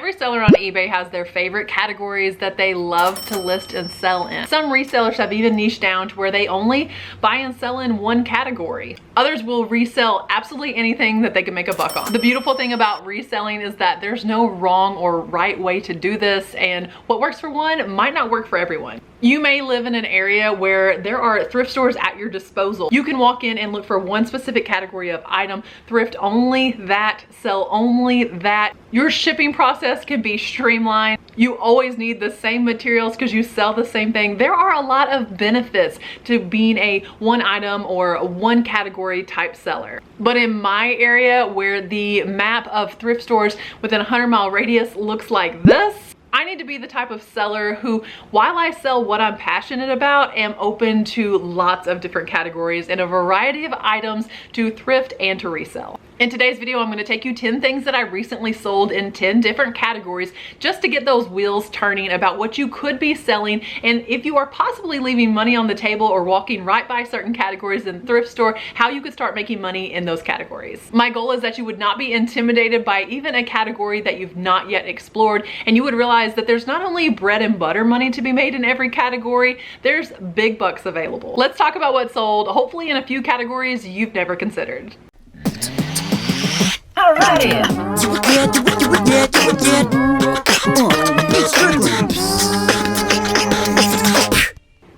Every seller on eBay has their favorite categories that they love to list and sell in. Some resellers have even niched down to where they only buy and sell in one category. Others will resell absolutely anything that they can make a buck on. The beautiful thing about reselling is that there's no wrong or right way to do this, and what works for one might not work for everyone. You may live in an area where there are thrift stores at your disposal. You can walk in and look for one specific category of item, thrift only that, sell only that. Your shipping process can be streamlined. You always need the same materials because you sell the same thing. There are a lot of benefits to being a one item or one category type seller. But in my area, where the map of thrift stores within a 100-mile radius looks like this, I need to be the type of seller who, while I sell what I'm passionate about, am open to lots of different categories and a variety of items to thrift and to resell. In today's video, I'm going to take you 10 things that I recently sold in 10 different categories just to get those wheels turning about what you could be selling, and if you are possibly leaving money on the table or walking right by certain categories in the thrift store, how you could start making money in those categories. My goal is that you would not be intimidated by even a category that you've not yet explored, and you would realize that there's not only bread and butter money to be made in every category, there's big bucks available. Let's talk about what sold, hopefully in a few categories you've never considered. Alrighty.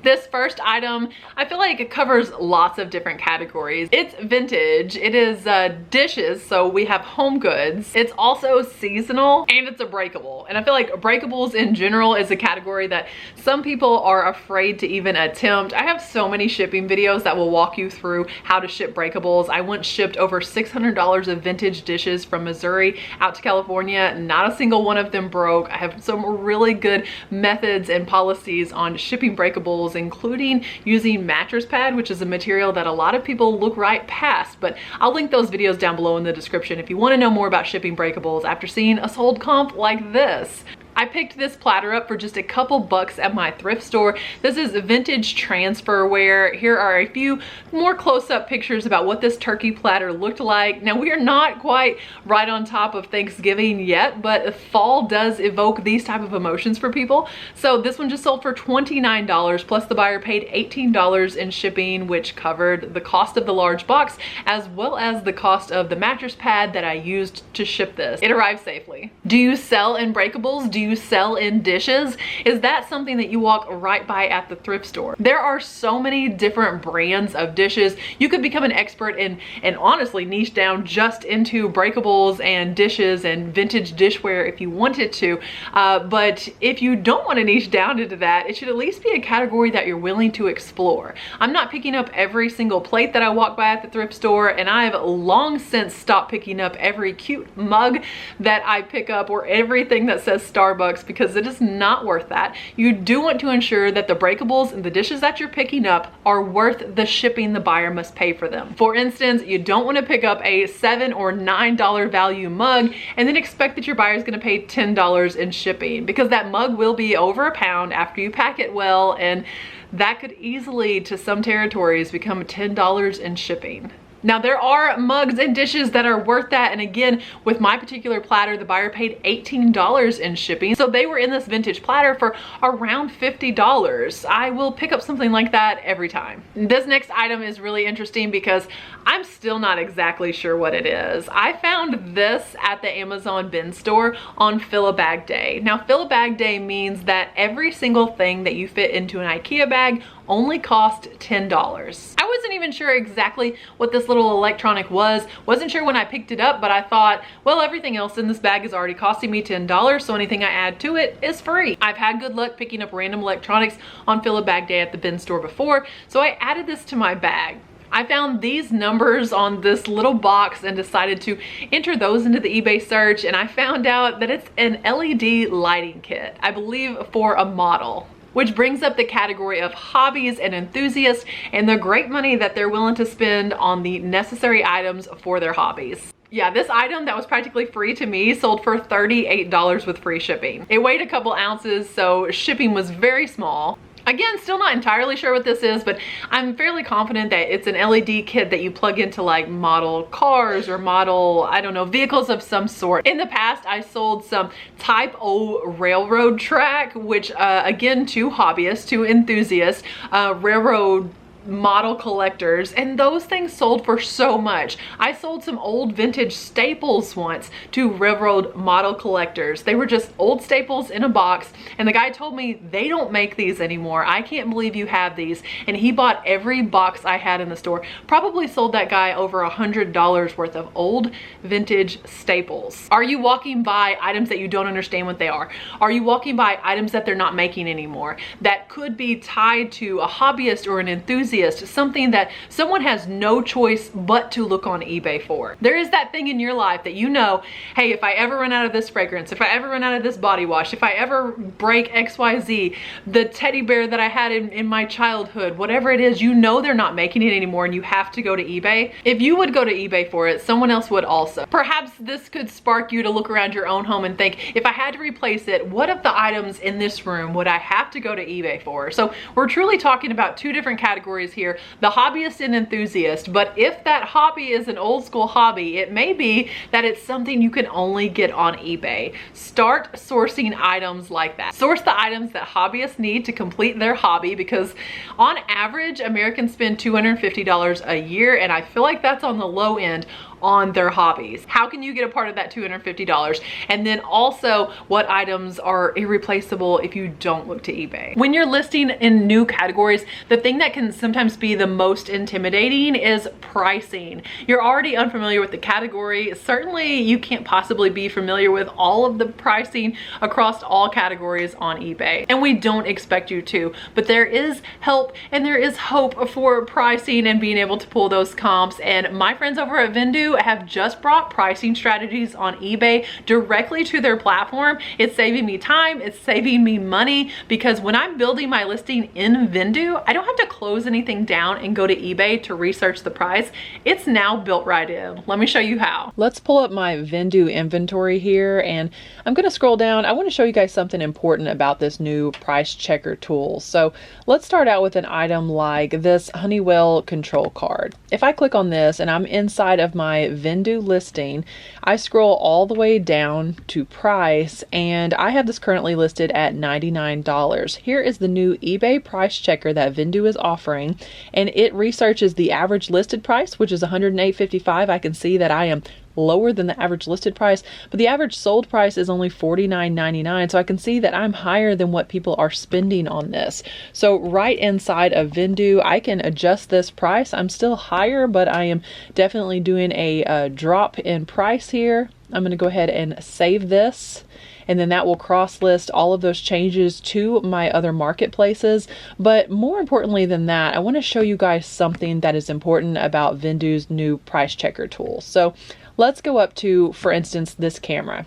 This first item, I feel like it covers lots of different categories. It's vintage, it is dishes, so we have home goods. It's also seasonal, and it's a breakable. And I feel like breakables in general is a category that some people are afraid to even attempt. I have so many shipping videos that will walk you through how to ship breakables. I once shipped over $600 of vintage dishes from Missouri out to California. Not a single one of them broke. I have some really good methods and policies on shipping breakables, including using mattress pad, which is a material that a lot of people look right past, but I'll link those videos down below in the description if you want to know more about shipping breakables after seeing a sold comp like this. I picked this platter up for just a couple bucks at my thrift store. This is vintage transferware. Here are a few more close-up pictures about what this turkey platter looked like. Now, we are not quite right on top of Thanksgiving yet, but fall does evoke these type of emotions for people. So this one just sold for $29, plus the buyer paid $18 in shipping, which covered the cost of the large box as well as the cost of the mattress pad that I used to ship this. It arrived safely. Do you sell in breakables? Do you sell in dishes? Is that something that you walk right by at the thrift store? There are so many different brands of dishes. You could become an expert and honestly niche down just into breakables and dishes and vintage dishware if you wanted to. But if you don't want to niche down into that, it should at least be a category that you're willing to explore. I'm not picking up every single plate that I walk by at the thrift store, and I've long since stopped picking up every cute mug that I pick up or everything that says Starbucks, because it is not worth that. You do want to ensure that the breakables and the dishes that you're picking up are worth the shipping the buyer must pay for them. For instance, you don't want to pick up a $7 or $9 value mug and then expect that your buyer is going to pay $10 in shipping, because that mug will be over a pound after you pack it well, and that could easily, to some territories, become $10 in shipping. Now, there are mugs and dishes that are worth that, and again, with my particular platter, the buyer paid $18 in shipping, so they were in this vintage platter for around $50. I will pick up something like that every time. This next item is really interesting because I'm still not exactly sure what it is. I found this at the Amazon bin store on Fill a Bag Day. Now, Fill a Bag Day means that every single thing that you fit into an IKEA bag only cost $10. I wasn't even sure exactly what this little electronic was. Wasn't sure when I picked it up, but I thought, well, everything else in this bag is already costing me $10, so anything I add to it is free. I've had good luck picking up random electronics on Fill a Bag Day at the bin store before, so I added this to my bag. I found these numbers on this little box and decided to enter those into the eBay search, and I found out that it's an LED lighting kit, I believe for a model. Which brings up the category of hobbies and enthusiasts and the great money that they're willing to spend on the necessary items for their hobbies. Yeah, this item that was practically free to me sold for $38 with free shipping. It weighed a couple ounces, so shipping was very small. Again, still not entirely sure what this is, but I'm fairly confident that it's an LED kit that you plug into like model cars or model, I don't know, vehicles of some sort. In the past, I sold some Type O railroad track, which again, to hobbyists, to enthusiasts, railroad model collectors, and those things sold for so much. I sold some old vintage staples once to railroad model collectors. They were just old staples in a box, and the guy told me they don't make these anymore. I can't believe you have these. And he bought every box I had in the store. Probably sold that guy over $100 worth of old vintage staples. Are you walking by items that you don't understand what they are? Are you walking by items that they're not making anymore that could be tied to a hobbyist or an enthusiast, something that someone has no choice but to look on eBay for? There is that thing in your life that you know, hey, if I ever run out of this fragrance, if I ever run out of this body wash, if I ever break XYZ, the teddy bear that I had in my childhood, whatever it is, you know they're not making it anymore and you have to go to eBay. If you would go to eBay for it, someone else would also. Perhaps this could spark you to look around your own home and think, if I had to replace it, what of the items in this room would I have to go to eBay for? So we're truly talking about two different categories here, the hobbyist and enthusiast. But if that hobby is an old school hobby, it may be that it's something you can only get on eBay. Start sourcing items like that. Source the items that hobbyists need to complete their hobby, because on average, Americans spend $250 a year, and I feel like that's on the low end on their hobbies. How can you get a part of that $250? And then also, what items are irreplaceable if you don't look to eBay? When you're listing in new categories, the thing that can sometimes be the most intimidating is pricing. You're already unfamiliar with the category. Certainly you can't possibly be familiar with all of the pricing across all categories on eBay, and we don't expect you to, but there is help and there is hope for pricing and being able to pull those comps. And my friends over at Vendoo have just brought pricing strategies on eBay directly to their platform. It's saving me time, it's saving me money, because when I'm building my listing in Vendoo, I don't have to close anything down and go to eBay to research the price. It's now built right in. Let me show you how. Let's pull up my Vendoo inventory here, and I'm gonna scroll down. I wanna show you guys something important about this new price checker tool. So let's start out with an item like this Honeywell control card. If I click on this and I'm inside of my Vendoo listing, I scroll all the way down to price, and I have this currently listed at $99. Here is the new eBay price checker that Vendoo is offering, and it researches the average listed price, which is $108.55. I can see that I am lower than the average listed price, but the average sold price is only $49.99. So I can see that I'm higher than what people are spending on this. So right inside of Vendoo, I can adjust this price. I'm still higher, but I am definitely doing a drop in price here. I'm going to go ahead and save this, and then that will cross list all of those changes to my other marketplaces. But more importantly than that, I want to show you guys something that is important about Vendoo's new price checker tool. So let's go up to, for instance, this camera.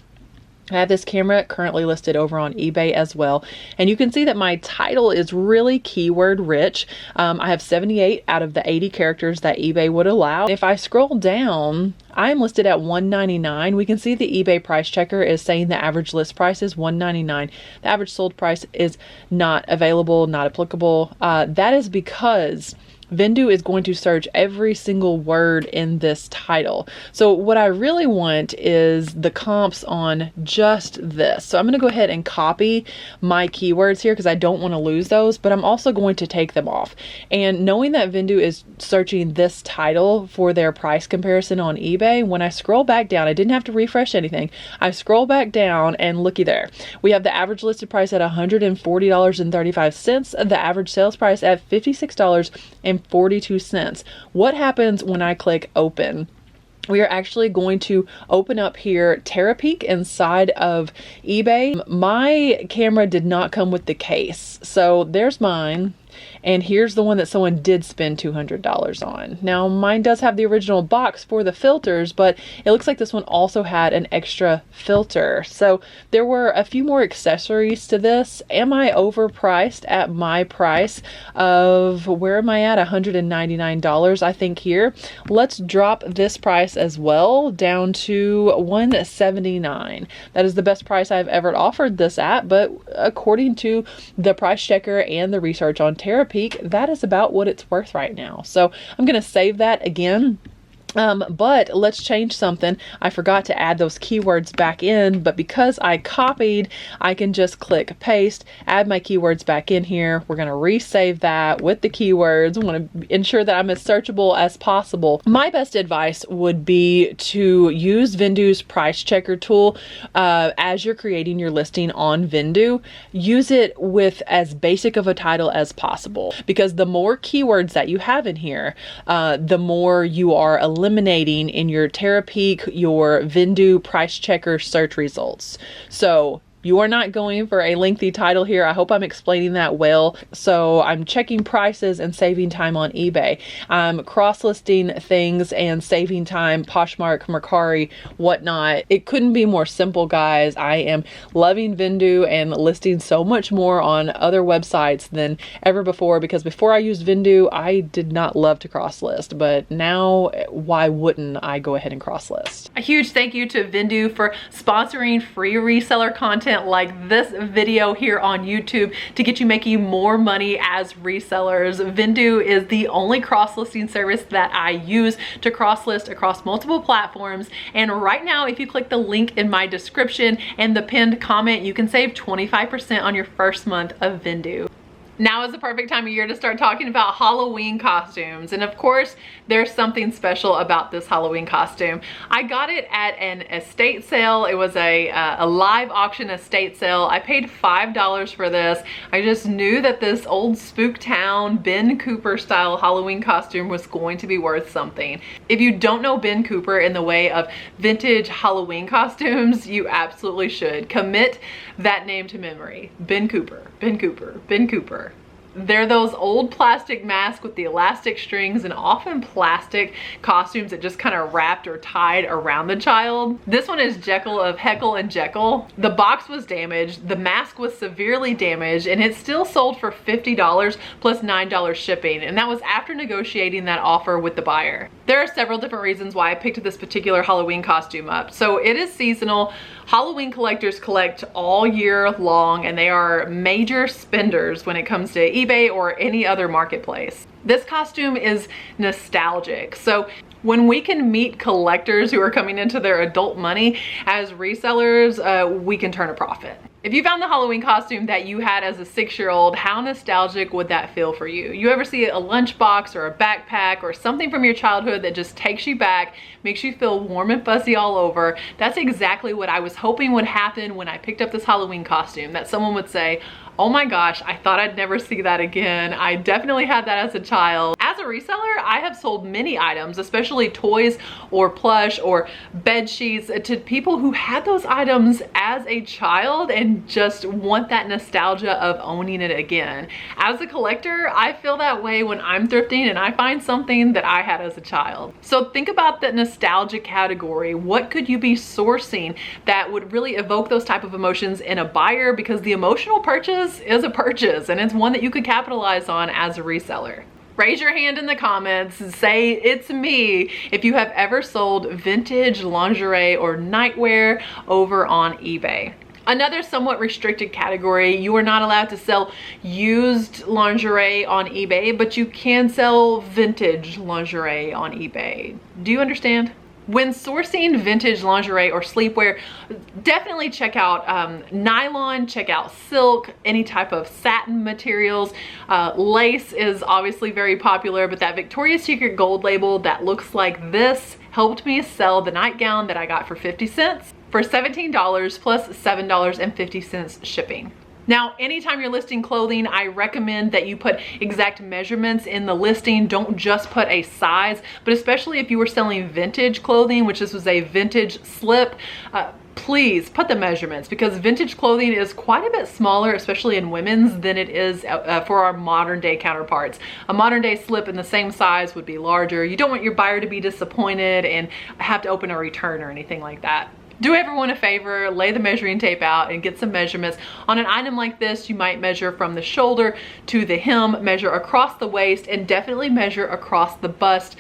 I have this camera currently listed over on eBay as well, and you can see that my title is really keyword rich. I have 78 out of the 80 characters that eBay would allow. If I scroll down, I'm listed at $199. We can see the eBay price checker is saying the average list price is $199. The average sold price is not available, not applicable. That is because Vendoo is going to search every single word in this title. So what I really want is the comps on just this. So I'm going to go ahead and copy my keywords here because I don't want to lose those, but I'm also going to take them off. And knowing that Vendoo is searching this title for their price comparison on eBay, when I scroll back down, I didn't have to refresh anything. I scroll back down and looky there. We have the average listed price at $140.35, the average sales price at $56.42. What happens when I click open? We are actually going to open up here Terapeak inside of eBay. My camera did not come with the case, so there's mine. And here's the one that someone did spend $200 on. Now mine does have the original box for the filters, but it looks like this one also had an extra filter. So there were a few more accessories to this. Am I overpriced at my price of, where am I at? $199, I think here. Let's drop this price as well down to $179. That is the best price I've ever offered this at, but according to the price checker and the research on Terapeak, that is about what it's worth right now. So I'm going to save that again. But let's change something. I forgot to add those keywords back in, but because I copied, I can just click paste, add my keywords back in here. We're going to resave that with the keywords. I want to ensure that I'm as searchable as possible. My best advice would be to use Vendoo's price checker tool as you're creating your listing on Vendoo. Use it with as basic of a title as possible, because the more keywords that you have in here, the more you are eliminating in your Terapeak, your Vendoo price checker search results. So you are not going for a lengthy title here. I hope I'm explaining that well. So I'm checking prices and saving time on eBay. I'm cross-listing things and saving time, Poshmark, Mercari, whatnot. It couldn't be more simple, guys. I am loving Vendoo and listing so much more on other websites than ever before, because before I used Vendoo, I did not love to cross-list, but now why wouldn't I go ahead and cross-list? A huge thank you to Vendoo for sponsoring free reseller content like this video here on YouTube to get you making more money as resellers. Vendoo is the only cross-listing service that I use to cross-list across multiple platforms. And right now, if you click the link in my description and the pinned comment, you can save 25% on your first month of Vendoo. Now is the perfect time of year to start talking about Halloween costumes. And of course, there's something special about this Halloween costume. I got it at an estate sale. It was a live auction estate sale. I paid $5 for this. I just knew that this old Spooktown Ben Cooper style Halloween costume was going to be worth something. If you don't know Ben Cooper in the way of vintage Halloween costumes, you absolutely should. Commit that name to memory. Ben Cooper, Ben Cooper, Ben Cooper. They're those old plastic masks with the elastic strings and often plastic costumes that just kind of wrapped or tied around the child. This one is Jekyll of Heckle and Jekyll. The box was damaged, the mask was severely damaged, and it still sold for $50 plus $9 shipping, and that was after negotiating that offer with the buyer. There are several different reasons why I picked this particular Halloween costume up. So it is seasonal. Halloween collectors collect all year long, and they are major spenders when it comes to eBay or any other marketplace. This costume is nostalgic. So when we can meet collectors who are coming into their adult money as resellers, we can turn a profit. If you found the Halloween costume that you had as a 6-year-old, how nostalgic would that feel for you? You ever see a lunchbox or a backpack or something from your childhood that just takes you back, makes you feel warm and fuzzy all over? That's exactly what I was hoping would happen when I picked up this Halloween costume, that someone would say, oh my gosh, I thought I'd never see that again. I definitely had that as a child. As a reseller, I have sold many items, especially toys or plush or bed sheets, to people who had those items as a child and just want that nostalgia of owning it again. As a collector, I feel that way when I'm thrifting and I find something that I had as a child. So think about that nostalgia category. What could you be sourcing that would really evoke those type of emotions in a buyer? Because the emotional purchase is a purchase, and it's one that you could capitalize on as a reseller. Raise your hand in the comments and say it's me if you have ever sold vintage lingerie or nightwear over on eBay. Another somewhat restricted category, you are not allowed to sell used lingerie on eBay, but you can sell vintage lingerie on eBay. Do you understand? When sourcing vintage lingerie or sleepwear, definitely check out nylon, check out silk, any type of satin materials. Lace is obviously very popular, but that Victoria's Secret gold label that looks like this helped me sell the nightgown that I got for 50 cents for $17 plus $7.50 shipping. Now, anytime you're listing clothing, I recommend that you put exact measurements in the listing. Don't just put a size, but especially if you were selling vintage clothing, which this was a vintage slip, please put the measurements, because vintage clothing is quite a bit smaller, especially in women's, than it is for our modern day counterparts. A modern day slip in the same size would be larger. You don't want your buyer to be disappointed and have to open a return or anything like that. Do everyone a favor, lay the measuring tape out and get some measurements. On an item like this, you might measure from the shoulder to the hem, measure across the waist, and definitely measure across the bust.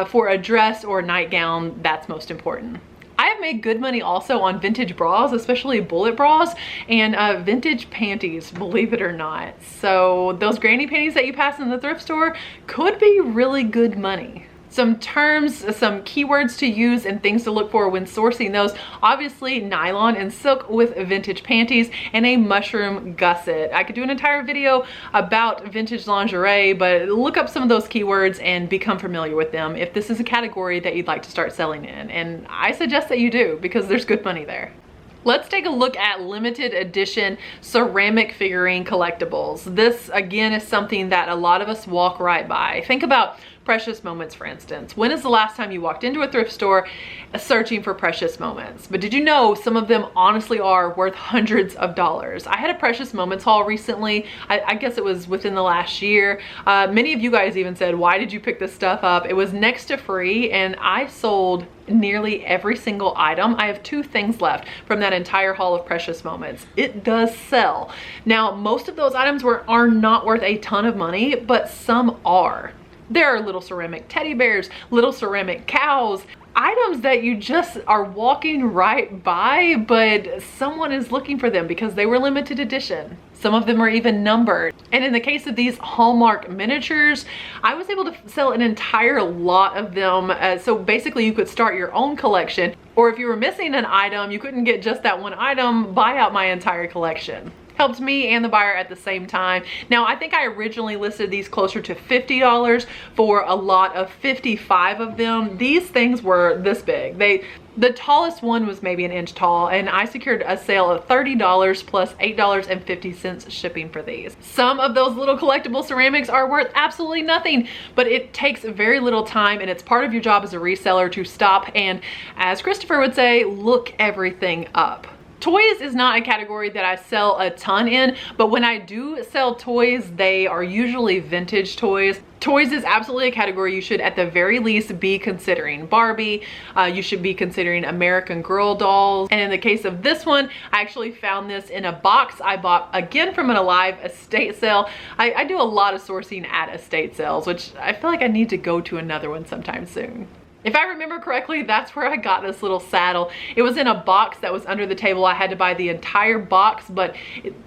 For a dress or a nightgown, that's most important. I have made good money also on vintage bras, especially bullet bras, and vintage panties, believe it or not. So those granny panties that you pass in the thrift store could be really good money. Some terms, some keywords to use and things to look for when sourcing those. Obviously, nylon and silk with vintage panties and a mushroom gusset. I could do an entire video about vintage lingerie, but look up some of those keywords and become familiar with them if this is a category that you'd like to start selling in. And I suggest that you do, because there's good money there. Let's take a look at limited edition ceramic figurine collectibles. This again is something that a lot of us walk right by. Think about precious moments, for instance. When is the last time you walked into a thrift store searching for precious moments? But did you know some of them honestly are worth hundreds of dollars? I had a precious moments haul recently. I guess it was within the last year. Many of you guys even said, why did you pick this stuff up? It was next to free, and I sold nearly every single item. I have 2 things left from that entire haul of precious moments. It does sell. Now, most of those items are not worth a ton of money, but some are. There are little ceramic teddy bears, little ceramic cows, items that you just are walking right by, but someone is looking for them because they were limited edition. Some of them are even numbered. And in the case of these Hallmark miniatures, I was able to sell an entire lot of them. So basically you could start your own collection, or if you were missing an item, you couldn't get just that one item, buy out my entire collection. Helped me and the buyer at the same time. Now, I think I originally listed these closer to $50 for a lot of 55 of them. These things were this big. The tallest one was maybe an inch tall, and I secured a sale of $30 plus $8.50 shipping for these. Some of those little collectible ceramics are worth absolutely nothing, but it takes very little time, and it's part of your job as a reseller to stop and, as Christopher would say, look everything up. Toys is not a category that I sell a ton in, but when I do sell toys, they are usually vintage toys. Toys is absolutely a category you should at the very least be considering. Barbie, you should be considering American Girl dolls. And in the case of this one, I actually found this in a box I bought again from an Alive estate sale. I do a lot of sourcing at estate sales, which I feel like I need to go to another one sometime soon. If I remember correctly, that's where I got this little saddle. It was in a box that was under the table. I had to buy the entire box, but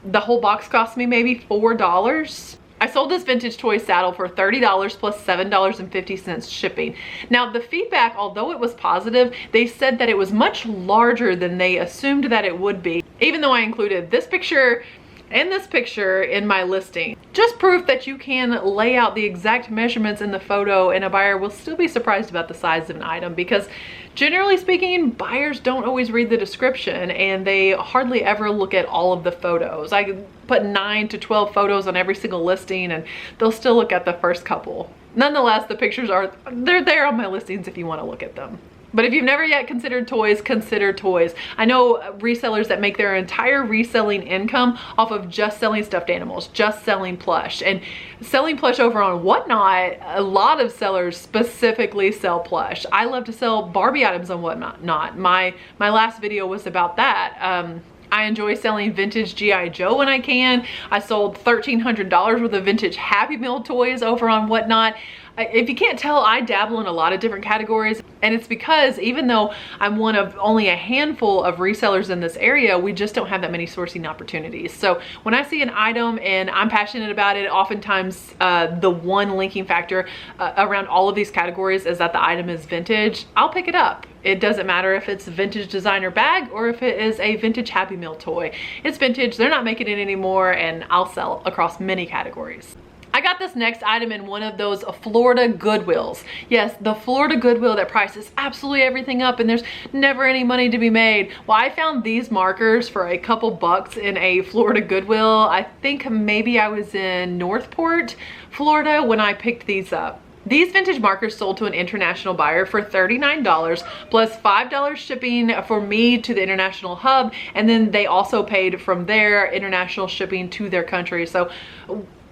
the whole box cost me maybe $4. I sold this vintage toy saddle for $30 plus $7.50 shipping. Now, the feedback, although it was positive, they said that it was much larger than they assumed that it would be, even though I included this picture and this picture in my listing. Just proof that you can lay out the exact measurements in the photo and a buyer will still be surprised about the size of an item, because generally speaking, buyers don't always read the description and they hardly ever look at all of the photos. I put 9 to 12 photos on every single listing and they'll still look at the first couple. Nonetheless, the pictures they're there on my listings if you want to look at them. But if you've never yet considered toys, consider toys. I know resellers that make their entire reselling income off of just selling stuffed animals, just selling plush. And selling plush over on Whatnot, a lot of sellers specifically sell plush. I love to sell Barbie items on Whatnot. My last video was about that. I enjoy selling vintage G.I. Joe when I can. I sold $1,300 worth of vintage Happy Meal toys over on Whatnot. If you can't tell, I dabble in a lot of different categories, and it's because even though I'm one of only a handful of resellers in this area, we just don't have that many sourcing opportunities. So when I see an item and I'm passionate about it, oftentimes the one linking factor around all of these categories is that the item is vintage. I'll pick it up. It doesn't matter if it's a vintage designer bag or if it is a vintage Happy Meal toy. It's vintage, they're not making it anymore, and I'll sell across many categories. I got this next item in one of those Florida Goodwills. Yes, the Florida Goodwill that prices absolutely everything up and there's never any money to be made. Well, I found these markers for a couple bucks in a Florida Goodwill. I think maybe I was in Northport, Florida when I picked these up. These vintage markers sold to an international buyer for $39 plus $5 shipping for me to the international hub, and then they also paid from their international shipping to their country. So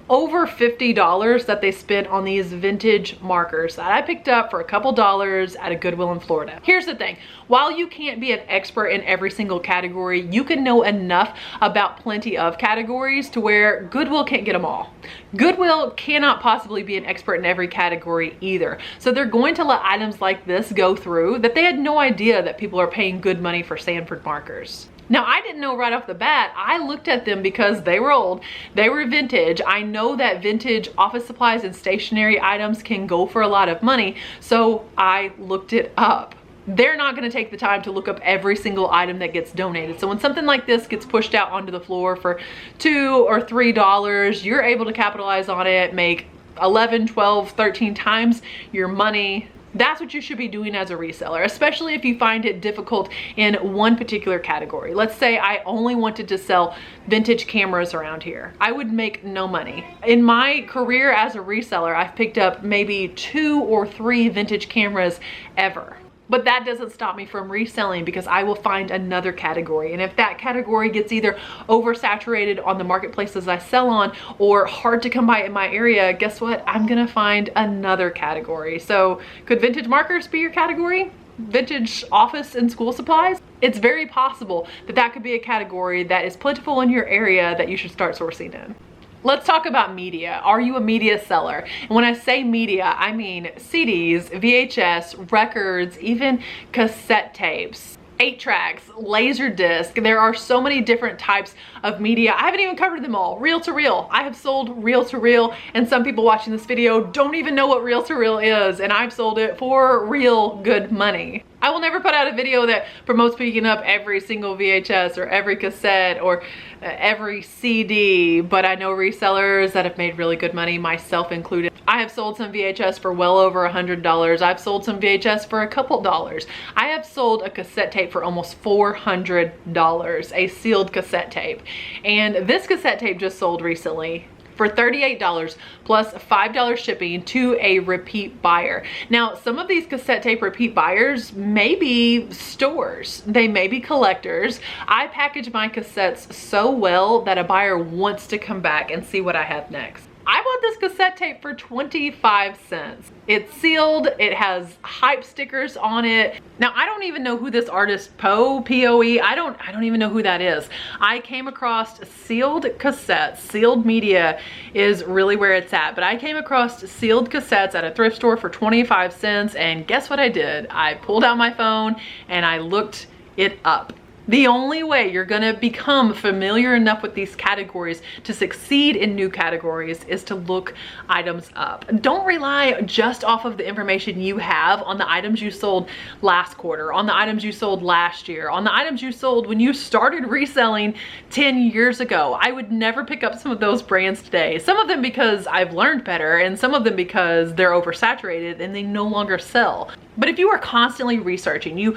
over $50 that they spent on these vintage markers that I picked up for a couple dollars at a Goodwill in Florida. Here's the thing, while you can't be an expert in every single category, you can know enough about plenty of categories to where Goodwill can't get them all. Goodwill cannot possibly be an expert in every category either. So they're going to let items like this go through that they had no idea that people are paying good money for Sanford markers. Now, I didn't know right off the bat. I looked at them because they were old, they were vintage. I know that vintage office supplies and stationery items can go for a lot of money, so I looked it up. They're not gonna take the time to look up every single item that gets donated. So when something like this gets pushed out onto the floor for $2 or $3, you're able to capitalize on it, make 11, 12, 13 times your money. That's what you should be doing as a reseller, especially if you find it difficult in one particular category. Let's say I only wanted to sell vintage cameras around here. I would make no money. In my career as a reseller, I've picked up maybe 2 or 3 vintage cameras ever. But that doesn't stop me from reselling because I will find another category. And if that category gets either oversaturated on the marketplaces I sell on or hard to come by in my area, guess what? I'm gonna find another category. So could vintage markers be your category? Vintage office and school supplies? It's very possible that that could be a category that is plentiful in your area that you should start sourcing in. Let's talk about media. Are you a media seller? And when I say media, I mean CDs, VHS, records, even cassette tapes, 8-tracks, laser disc. There are so many different types of media. I haven't even covered them all. Reel to reel. I have sold reel to reel, and some people watching this video don't even know what reel to reel is, and I've sold it for real good money. I will never put out a video that promotes picking up every single VHS or every cassette or every CD, but I know resellers that have made really good money, myself included. I have sold some VHS for well over $100. I've sold some VHS for a couple dollars. I have sold a cassette tape for almost $400, a sealed cassette tape. And this cassette tape just sold recently for $38 plus $5 shipping to a repeat buyer. Now, some of these cassette tape repeat buyers may be stores, they may be collectors. I package my cassettes so well that a buyer wants to come back and see what I have next. I bought this cassette tape for 25 cents. It's sealed, it has hype stickers on it. Now, I don't even know who this artist, P-O-E, I don't even know who that is. I came across sealed cassettes. Sealed media is really where it's at, but I came across sealed cassettes at a thrift store for 25 cents, and guess what I did? I pulled out my phone and I looked it up. The only way you're gonna become familiar enough with these categories to succeed in new categories is to look items up. Don't rely just off of the information you have on the items you sold last quarter, on the items you sold last year, on the items you sold when you started reselling 10 years ago. I would never pick up some of those brands today. Some of them because I've learned better, and some of them because they're oversaturated and they no longer sell. But if you are constantly researching, you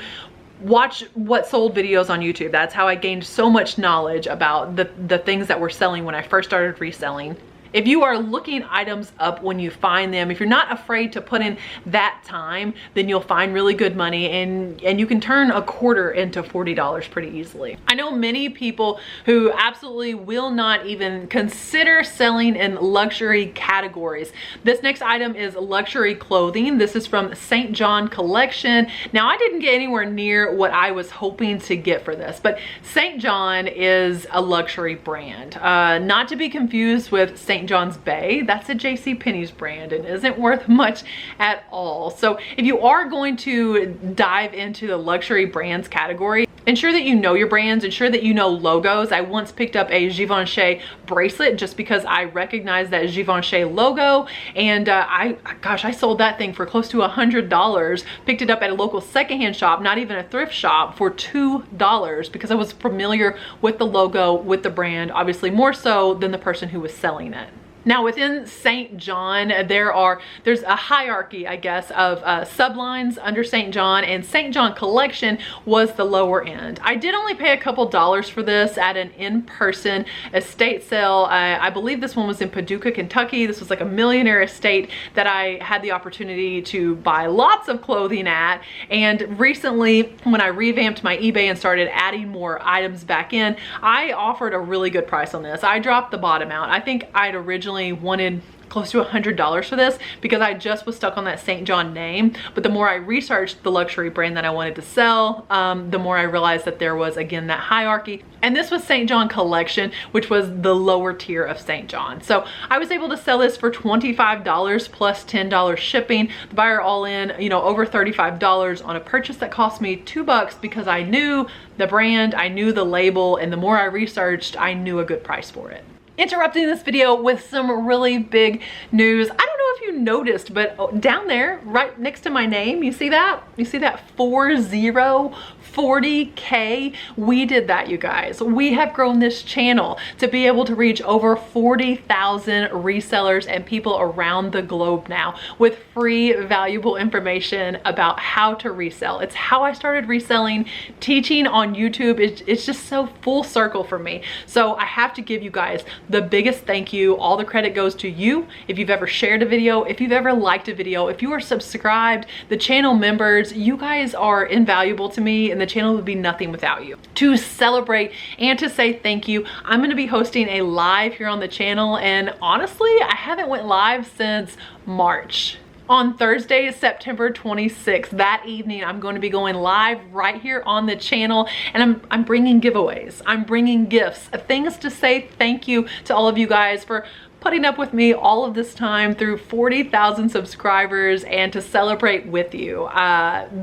watch what sold videos on YouTube. That's how I gained so much knowledge about the things that were selling when I first started reselling. If you are looking items up when you find them, if you're not afraid to put in that time, then you'll find really good money, and you can turn a quarter into $40 pretty easily. I know many people who absolutely will not even consider selling in luxury categories. This next item is luxury clothing. This is from St. John Collection. Now, I didn't get anywhere near what I was hoping to get for this, but St. John is a luxury brand. Not to be confused with St. John's Bay. That's a JCPenney's brand and isn't worth much at all. So if you are going to dive into the luxury brands category, ensure that you know your brands, ensure that you know logos. I once picked up a Givenchy bracelet just because I recognized that Givenchy logo, and I sold that thing for close to $100. Picked it up at a local secondhand shop, not even a thrift shop, for $2 because I was familiar with the logo, with the brand, obviously more so than the person who was selling it. Now within St. John, there's a hierarchy, I guess, of sublines under St. John, and St. John Collection was the lower end. I did only pay a couple dollars for this at an in-person estate sale. I believe this one was in Paducah, Kentucky. This was like a millionaire estate that I had the opportunity to buy lots of clothing at. And recently, when I revamped my eBay and started adding more items back in, I offered a really good price on this. I dropped the bottom out. I think I'd originally wanted close to $100 for this because I just was stuck on that St. John name. But the more I researched the luxury brand that I wanted to sell, the more I realized that there was, again, that hierarchy. And this was St. John Collection, which was the lower tier of St. John. So I was able to sell this for $25 plus $10 shipping. The buyer all in, you know, over $35 on a purchase that cost me $2 because I knew the brand, I knew the label, and the more I researched, I knew a good price for it. Interrupting this video with some really big news. I don't know if you noticed, but down there, right next to my name, you see that? You see that 40K? We did that, you guys. We have grown this channel to be able to reach over 40,000 resellers and people around the globe now with free, valuable information about how to resell. It's how I started reselling. Teaching on YouTube, it's just so full circle for me. So I have to give you guys the biggest thank you. All the credit goes to you. If you've ever shared a video, if you've ever liked a video, if you are subscribed, the channel members, you guys are invaluable to me, and the channel would be nothing without you. To celebrate and to say thank you, I'm going to be hosting a live here on the channel, and honestly, I haven't went live since March. On Thursday, September 26th, that evening, I'm going to be going live right here on the channel, and I'm bringing giveaways. I'm bringing gifts, things to say thank you to all of you guys for putting up with me all of this time through 40,000 subscribers, and to celebrate with you.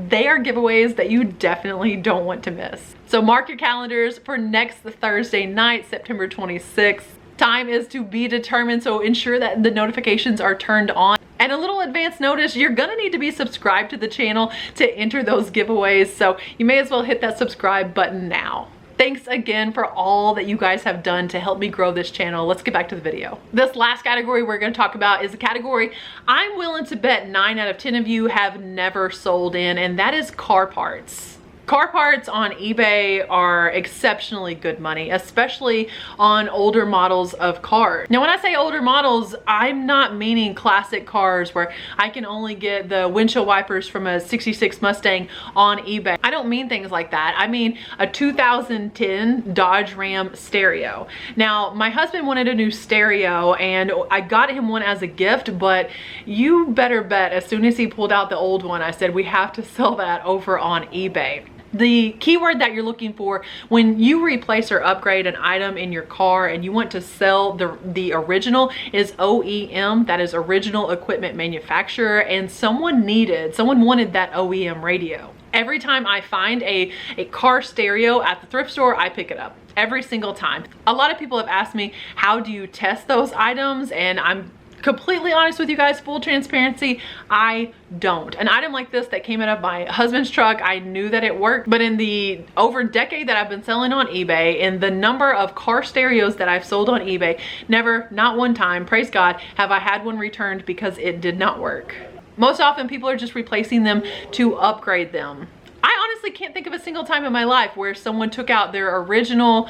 They are giveaways that you definitely don't want to miss. So mark your calendars for next Thursday night, September 26th. Time is to be determined, so ensure that the notifications are turned on. And a little advance notice, you're gonna need to be subscribed to the channel to enter those giveaways, so you may as well hit that subscribe button now. Thanks again for all that you guys have done to help me grow this channel. Let's get back to the video. This last category we're gonna talk about is a category I'm willing to bet 9 out of 10 of you have never sold in, and that is car parts. Car parts on eBay are exceptionally good money, especially on older models of cars. Now, when I say older models, I'm not meaning classic cars where I can only get the windshield wipers from a 66 Mustang on eBay. I don't mean things like that. I mean a 2010 Dodge Ram stereo. Now, my husband wanted a new stereo, and I got him one as a gift, but you better bet as soon as he pulled out the old one, I said, we have to sell that over on eBay. The keyword that you're looking for when you replace or upgrade an item in your car and you want to sell the original is OEM, that is original equipment manufacturer, and someone wanted that OEM radio. Every time I find a car stereo at the thrift store, I pick it up. Every single time. A lot of people have asked me, how do you test those items? And I'm completely honest with you guys, full transparency, I don't. An item like this that came out of my husband's truck, I knew that it worked, but in the over decade that I've been selling on eBay, and the number of car stereos that I've sold on eBay, never, not one time, praise God, have I had one returned because it did not work. Most often people are just replacing them to upgrade them. I honestly can't think of a single time in my life where someone took out their original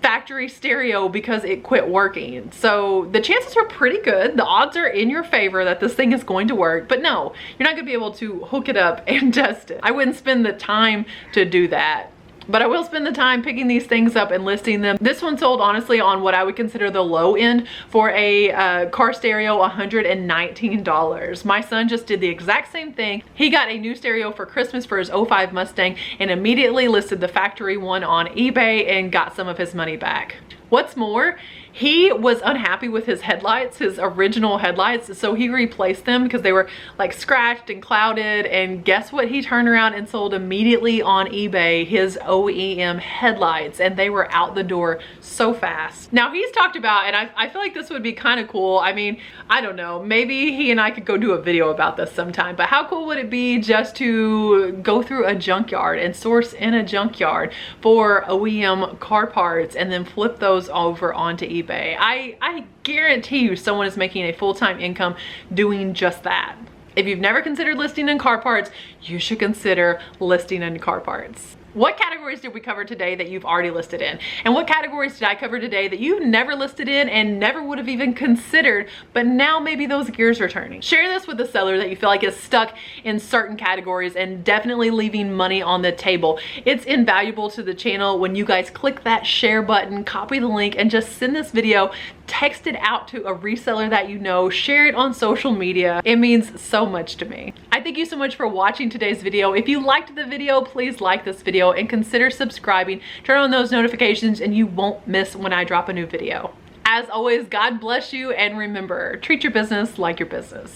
factory stereo because it quit working. So the chances are pretty good. The odds are in your favor that this thing is going to work, but no, you're not gonna be able to hook it up and test it. I wouldn't spend the time to do that. But I will spend the time picking these things up and listing them. This one sold honestly on what I would consider the low end for a car stereo, $119. My son just did the exact same thing. He got a new stereo for Christmas for his '05 Mustang and immediately listed the factory one on eBay and got some of his money back. What's more, he was unhappy with his headlights, his original headlights, so he replaced them because they were like scratched and clouded, and guess what? He turned around and sold immediately on eBay his OEM headlights, and they were out the door so fast. Now he's talked about, and I feel like this would be kind of cool. I mean, I don't know, maybe he and I could go do a video about this sometime, but how cool would it be just to go through a junkyard and source in a junkyard for OEM car parts and then flip those over onto eBay? eBay. I guarantee you someone is making a full-time income doing just that. If you've never considered listing in car parts, you should consider listing in car parts. What categories did we cover today that you've already listed in? And what categories did I cover today that you've never listed in and never would have even considered, but now maybe those gears are turning? Share this with a seller that you feel like is stuck in certain categories and definitely leaving money on the table. It's invaluable to the channel when you guys click that share button, copy the link, and just send this video, text it out to a reseller that you know, share it on social media. It means so much to me. I thank you so much for watching today's video. If you liked the video, please like this video and consider subscribing. Turn on those notifications and you won't miss when I drop a new video. As always, God bless you, and remember, treat your business like your business.